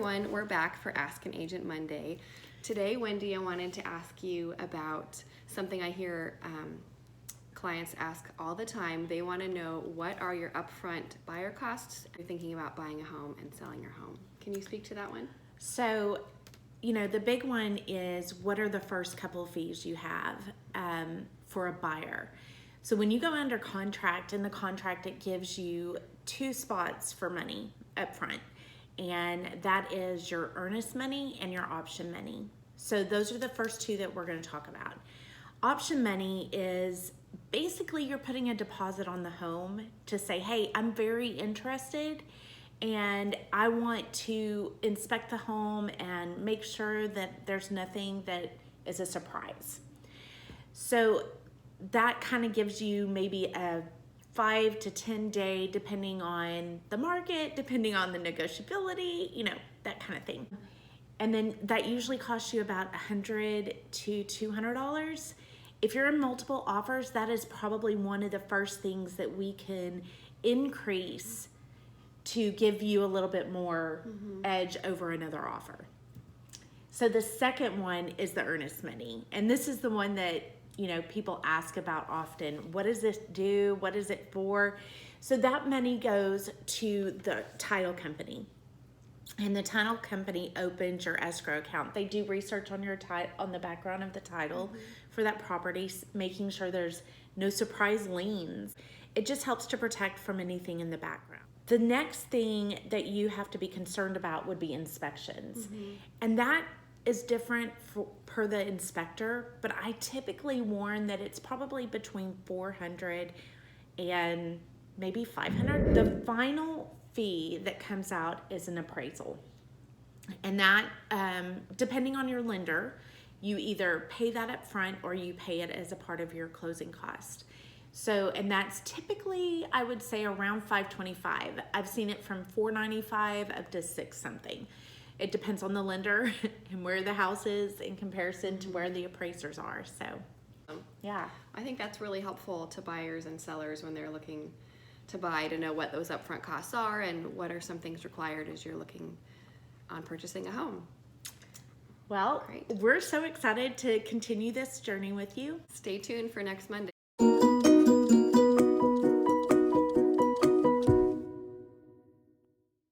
everyone, we're back for Ask an Agent Monday. Today, Wendy, I wanted to ask you about something I hear clients ask all the time. They want to know, what are your upfront buyer costs if you're thinking about buying a home and selling your home? Can you speak to that one? So, the big one is, what are the first couple of fees you have for a buyer? So when you go under contract, in the contract it gives you 2 spots for money up front, and that is your earnest money and your option money. So those are the first 2 that we're going to talk about. Option money is basically you're putting a deposit on the home to say, hey, I'm very interested and I want to inspect the home and make sure that there's nothing that is a surprise. So that kind of gives you maybe a 5 to 10 day, depending on the market, depending on the negotiability, that kind of thing. And then that usually costs you about $100 to $200. If you're in multiple offers, that is probably one of the first things that we can increase to give you a little bit more edge over another offer. So the second one is the earnest money. And this is the one that people ask about often. What does this do? What is it for? So that money goes to the title company. And the title company opens your escrow account. They do research on on the background of the title for that property, making sure there's no surprise liens. It just helps to protect from anything in the background. The next thing that you have to be concerned about would be inspections. And that is different per the inspector, but I typically warn that it's probably between $400 and maybe $500. The final fee that comes out is an appraisal. And that, depending on your lender, you either pay that up front or you pay it as a part of your closing cost. So, and that's typically, I would say, around $525. I've seen it from $495 up to $6 something. It depends on the lender and where the house is in comparison to where the appraisers are. So, yeah. I think that's really helpful to buyers and sellers when they're looking to buy, to know what those upfront costs are and what are some things required as you're looking on purchasing a home. Well, Great. We're so excited to continue this journey with you. Stay tuned for next Monday.